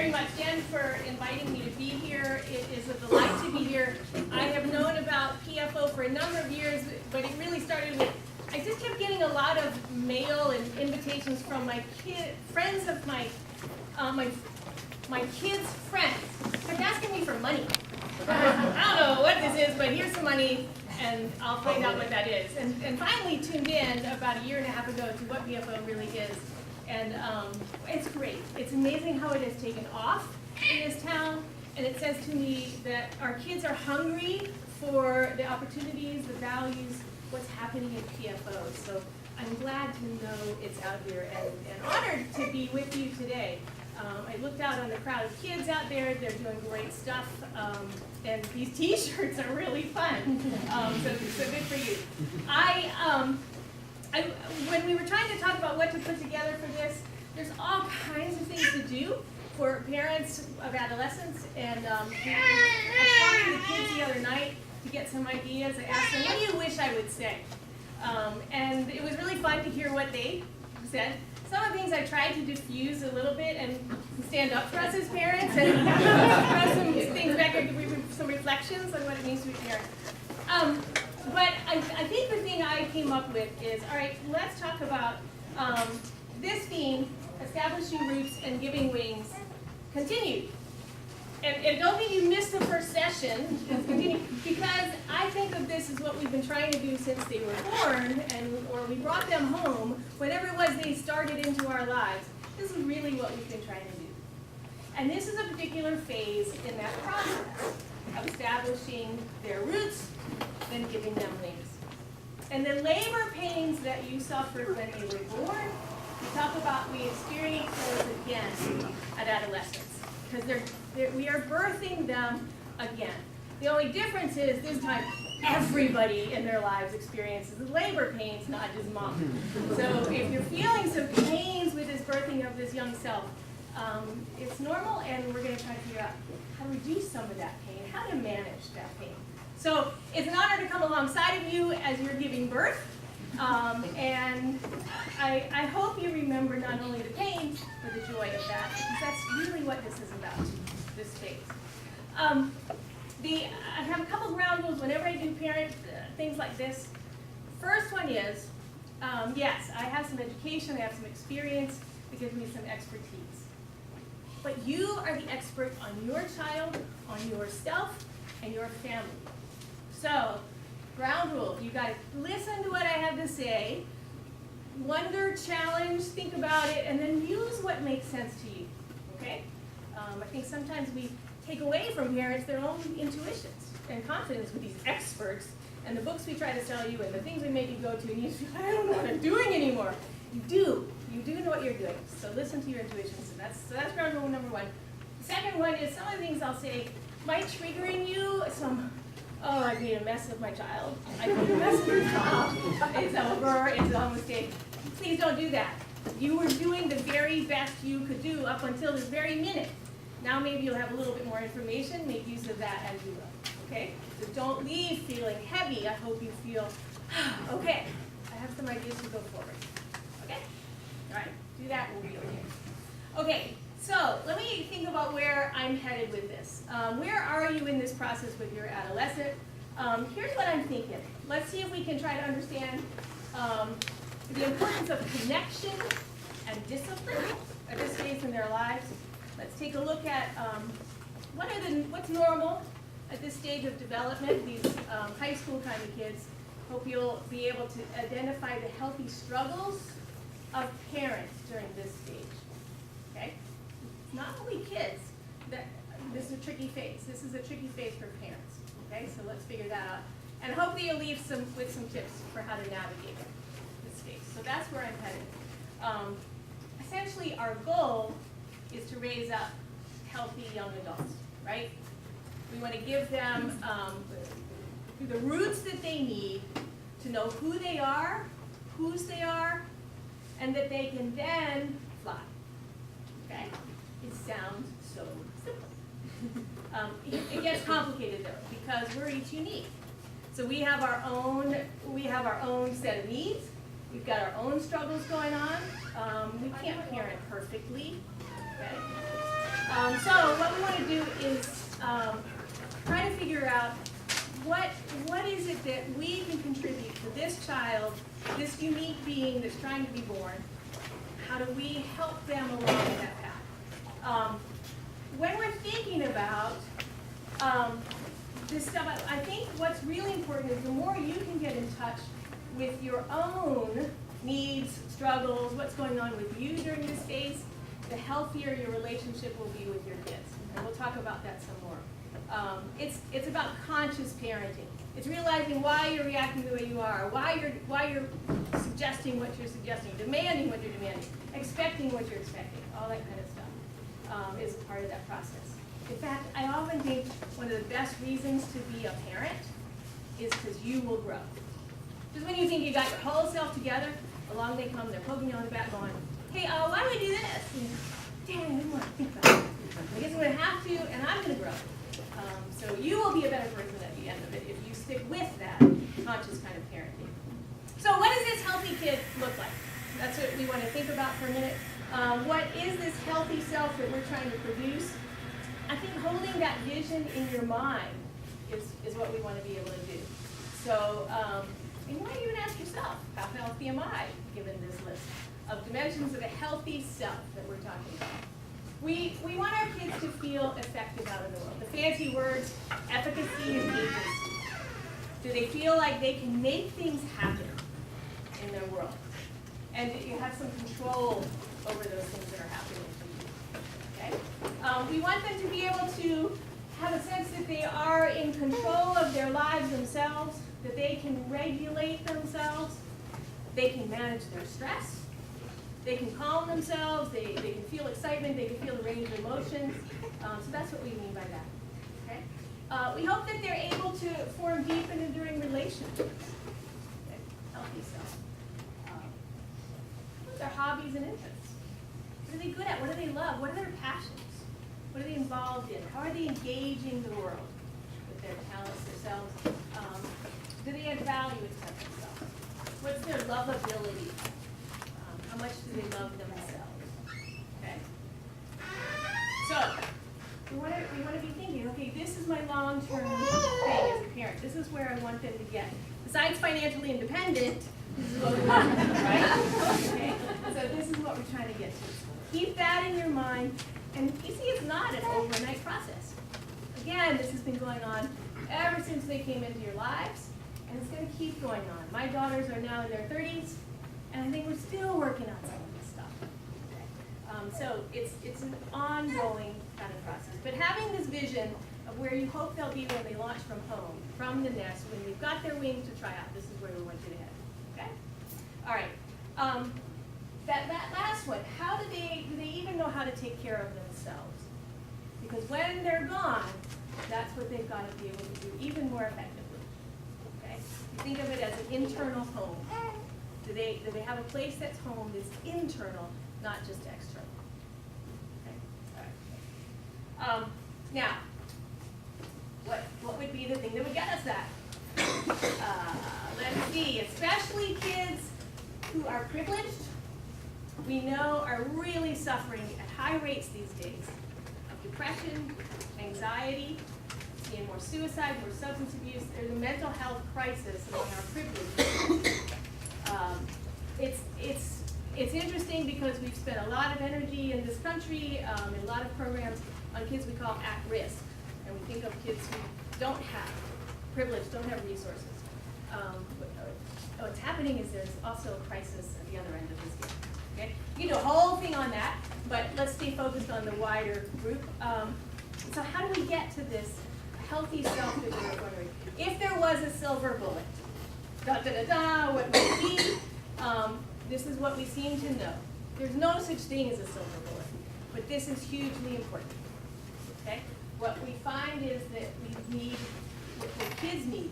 very much, Jen, for inviting me to be here. It is a delight to be here. I have known about PFO for a number of years, but it really started with, I just kept getting a lot of mail and invitations from my friends of my kids' friends. Kept asking me for money. I don't know what this is, but here's some money, and I'll find out what that is. And finally tuned in about a year and a half ago to what PFO really is. And it's great. It's amazing how it has taken off in this town. And it says to me that our kids are hungry for the opportunities, the values, what's happening in PFO. So I'm glad to know it's out here and honored to be with you today. I looked out on the crowd of kids out there. They're doing great stuff. And these t-shirts are really fun. So good for you. When we were trying to talk about what to put together for this, there's all kinds of things to do for parents of adolescents. And I talked to the kids the other night to get some ideas. I asked them, what do you wish I would say? And it was really fun to hear what they said. Some of the things I tried to diffuse a little bit and stand up for us as parents and throw some things back and some reflections on what it means to be a parent. But I think the thing I came up with is, all right, let's talk about this theme, establishing roots and giving wings, continued. And don't think you missed the first session, because I think of this as what we've been trying to do since they were born, or we brought them home, whatever it was they started into our lives. This is really what we've been trying to do. And this is a particular phase in that process of establishing their roots and giving them wings. And the labor pains that you suffered when they were born, we experience those again at adolescence. Because we are birthing them again. The only difference is this time everybody in their lives experiences the labor pains, not just mom. So if you're feeling some pains with this birthing of this young self, it's normal, and we're going to try to figure out how to reduce some of that pain, how to manage that pain. So it's an honor to come alongside of you as you're giving birth. And I hope you remember not only the pain, but the joy of that, because that's really what this is about, this phase. I have a couple ground rules whenever I do parent things like this. First one is, yes, I have some education, I have some experience, it gives me some expertise. But you are the expert on your child, on yourself, and your family. So, ground rule, you guys listen to what I have to say, wonder, challenge, think about it, and then use what makes sense to you, okay? I think sometimes we take away from parents their own intuitions and confidence with these experts and the books we try to sell you and the things we make you go to, and you feel, I don't know what I'm doing anymore. You do know what you're doing, so listen to your intuitions. So that's ground rule number one. The second one is some of the things I'll say might trigger in you some, oh, I made a mess of my child. I made a mess of your child. It's over. It's a mistake. Please don't do that. You were doing the very best you could do up until this very minute. Now maybe you'll have a little bit more information. Make use of that as you will. Okay? So don't leave feeling heavy. I hope you feel, okay, I have some ideas to go forward. Okay? All right. Do that. We'll be okay. Okay. So let me think about where I'm headed with this. Where are you in this process with your adolescent? Here's what I'm thinking. Let's see if we can try to understand the importance of connection and discipline at this phase in their lives. Let's take a look at what's normal at this stage of development, these high school kind of kids. Hope you'll be able to identify the healthy struggles of parents during this stage. Okay? Not only kids, this is a tricky phase. This is a tricky phase for parents. Okay, so let's figure that out. And hopefully you'll leave with some tips for how to navigate this phase. So that's where I'm headed. Essentially, our goal is to raise up healthy young adults, right? We want to give them the roots that they need to know who they are, whose they are, and that they can then fly. Okay? It sounds so simple. It gets complicated though, because we're each unique. So we have our own set of needs. We've got our own struggles going on. We can't parent perfectly. Okay? So what we want to do is try to figure out what is it that we can contribute to this child, this unique being that's trying to be born. How do we help them along that path? When we're thinking about this stuff, I think what's really important is the more you can get in touch with your own needs, struggles, what's going on with you during this phase, the healthier your relationship will be with your kids. And we'll talk about that some more. It's about conscious parenting. It's realizing why you're reacting the way you are, why you're suggesting what you're suggesting, demanding what you're demanding, expecting what you're expecting. All that kind of stuff is part of that process. In fact, I often think one of the best reasons to be a parent is because you will grow. Just when you think you got your whole self together, along they come, they're poking you on the back going, hey, why do we do this? And, damn, I didn't want to think about it. I guess I'm going to have to, and I'm going to grow. So you will be a better person at the end of it if you stick with that conscious kind of parenting. So what does this healthy kid look like? That's what we want to think about for a minute. What is this healthy self that we're trying to produce? I think holding that vision in your mind is what we want to be able to do. So, and you might even ask yourself, how healthy am I, given this list of dimensions of a healthy self that we're talking about? We want our kids to feel effective out in the world. The fancy words, efficacy and agency. Do they feel like they can make things happen in their world? And that you have some control over those things that are happening to you. Okay? We want them to be able to have a sense that they are in control of their lives themselves, that they can regulate themselves, they can manage their stress, they can calm themselves, they can feel excitement, they can feel the range of emotions. So that's what we mean by that. Okay? We hope that they're able to form deep and enduring relationships. Okay? Healthy self. What are their hobbies and interests? What are they good at? What do they love? What are their passions? What are they involved in? How are they engaging the world with their talents, themselves? Do they add value to themselves? What's their lovability? How much do they love themselves? Okay? So, we want to be thinking, okay, this is my long-term thing as a parent. This is where I want them to get. Besides financially independent, this is what we want, right? Okay? So this is what we're trying to get to. Keep that in your mind. And you see, it's not an overnight process. Again, this has been going on ever since they came into your lives, and it's going to keep going on. My daughters are now in their 30s, and I think we're still working on some of this stuff. Okay. So it's an ongoing kind of process. But having this vision of where you hope they'll be when they launch from home, from the nest, when they've got their wings to try out, this is where we want you to head. Okay? All right. That last one, do they even know how to take care of themselves? Because when they're gone, that's what they've got to be able to do even more effectively. Okay? You think of it as an internal home. Do they have a place that's home that's internal, not just external? Okay? All right. Now, what would be the thing that would get us that? Let's see, especially kids who are privileged, we know are really suffering at high rates these days of depression, anxiety, seeing more suicide, more substance abuse. There's a mental health crisis among our privileged. It's interesting because we've spent a lot of energy in this country, in a lot of programs on kids we call at risk. And we think of kids who don't have privilege, don't have resources. What's happening is there's also a crisis at the other end of this game. Okay? You can do a whole thing on that, but let's stay focused on the wider group. So how do we get to this healthy self that we're wondering? If there was a silver bullet, what would it be? This is what we seem to know. There's no such thing as a silver bullet, but this is hugely important. Okay? What we find is that we need, what kids need,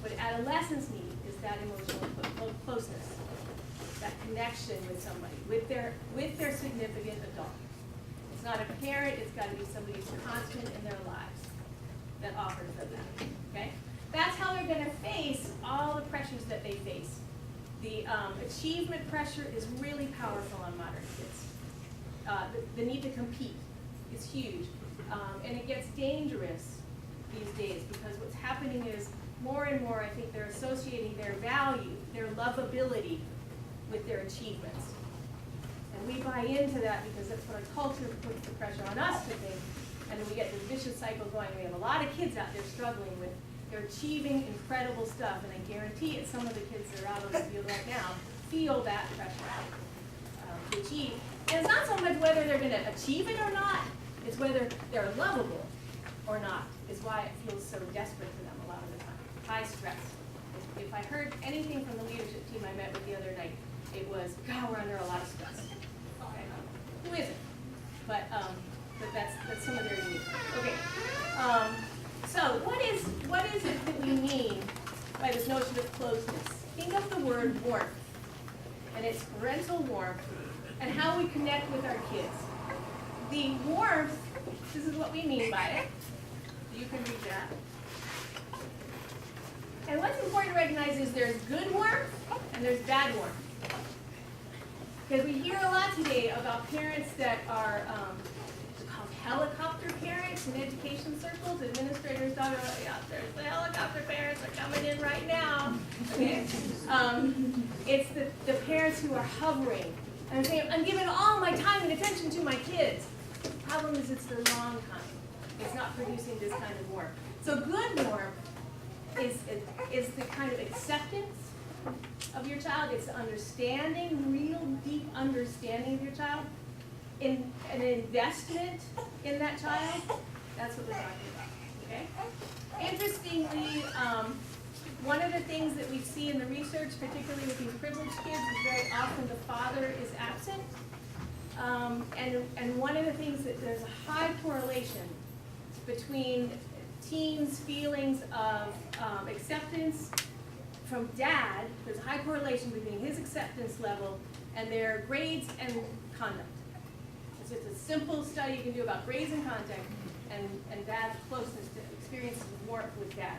what adolescents need, is that emotional closeness, that connection with somebody, with their significant adult. It's not a parent, it's got to be somebody who's constant in their lives that offers them that. Okay? That's how they're going to face all the pressures that they face. The achievement pressure is really powerful on modern kids. The need to compete. is huge. And it gets dangerous these days because what's happening is more and more, I think they're associating their value, their lovability with their achievements. And we buy into that because that's what our culture puts the pressure on us to think. And then we get this vicious cycle going. We have a lot of kids out there struggling with, they're achieving incredible stuff. And I guarantee it, some of the kids that are out on the field right now feel that pressure to achieve. And it's not so much whether they're going to achieve it or not, it's whether they're lovable or not, is why it feels so desperate for them a lot of the time. High stress. If I heard anything from the leadership team I met with the other night, it was, God, we're under a lot of stress. Okay. Who isn't? But that's some of their needs. Okay. So what is it that we mean by this notion of closeness? Think of the word warmth, and it's parental warmth, and how we connect with our kids. The warmth, this is what we mean by it. You can read that. And what's important to recognize is there's good warmth and there's bad warmth. Because we hear a lot today about parents that are called helicopter parents in education circles. Administrators talk about, yeah, there's the helicopter parents are coming in right now. Okay. It's the parents who are hovering. And saying, I'm giving all my time and attention to my kids. The problem is it's the wrong kind. It's not producing this kind of warmth. So good warmth is the kind of acceptance of your child. It's the understanding, real deep understanding of your child. In an investment in that child. That's what we're talking about. Okay? Interestingly, one of the things that we see in the research, particularly with these privileged kids, is very often the father is absent. And one of the things that there's a high correlation between teens' feelings of acceptance from dad. There's a high correlation between his acceptance level and their grades and conduct. It's just a simple study you can do about grades and conduct and dad's closeness to experiences of warmth with dad.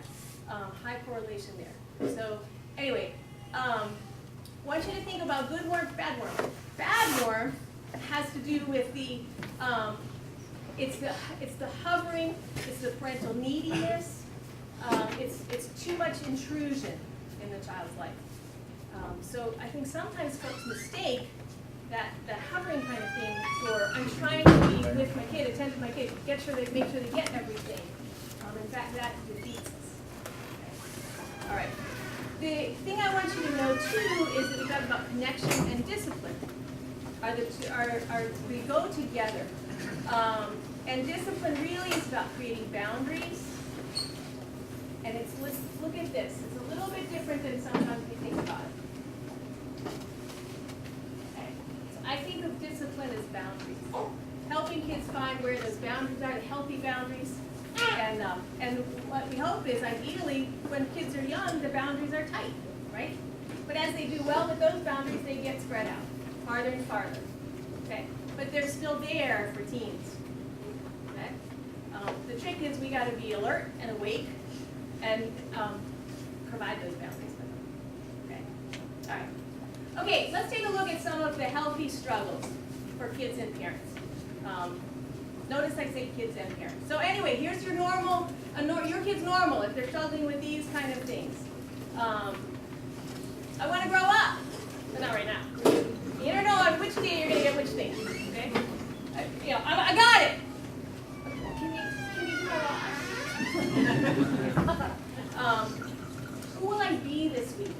High correlation there. So anyway, I want you to think about good warmth, bad warmth. Bad warmth has to do with the it's the hovering, it's the parental neediness, it's too much intrusion in the child's life. So I think sometimes folks mistake that hovering kind of thing for I'm trying to be with my kid, attend to my kid, make sure they get everything. In fact, that defeats us. All right. The thing I want you to know too is that we talk about connection and discipline. They go together. And discipline really is about creating boundaries. And look at this. It's a little bit different than sometimes we think about it. Okay. So I think of discipline as boundaries. Helping kids find where those boundaries are, the healthy boundaries. And what we hope is, ideally, when kids are young, the boundaries are tight, right? But as they do well with those boundaries, they get spread out, farther and farther, okay? But they're still there for teens, okay? The trick is we got to be alert and awake and provide those boundaries for them, okay? All right. Okay, let's take a look at some of the healthy struggles for kids and parents. Notice I say kids and parents. So anyway, here's your normal, your kid's normal if they're struggling with these kind of things. I want to grow up, but not right now. You don't know on which day you're going to get which thing, okay? I got it. Can you do my who will I be this week?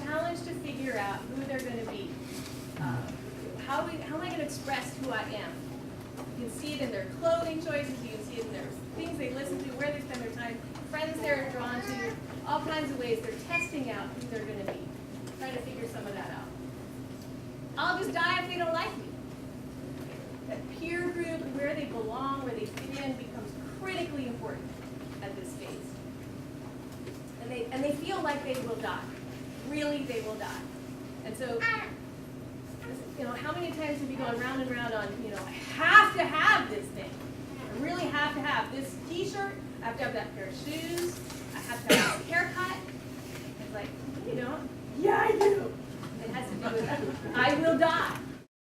Challenge to figure out who they're going to be. How am I going to express who I am? You can see it in their clothing choices, you can see it in their things they listen to, where they spend their time, friends they're drawn to, all kinds of ways they're testing out who they're going to be, trying to figure some of that out. I'll just die if they don't like me. That peer group, where they belong, where they fit in, becomes critically important at this phase. And they feel like they will die. Really, they will die. And so, how many times have you gone round and round on, I have to have this thing. I really have to have this t-shirt. I have to have that pair of shoes. I have to have a haircut. It's like, you don't? Yeah, I do. It has to do with that. I will die.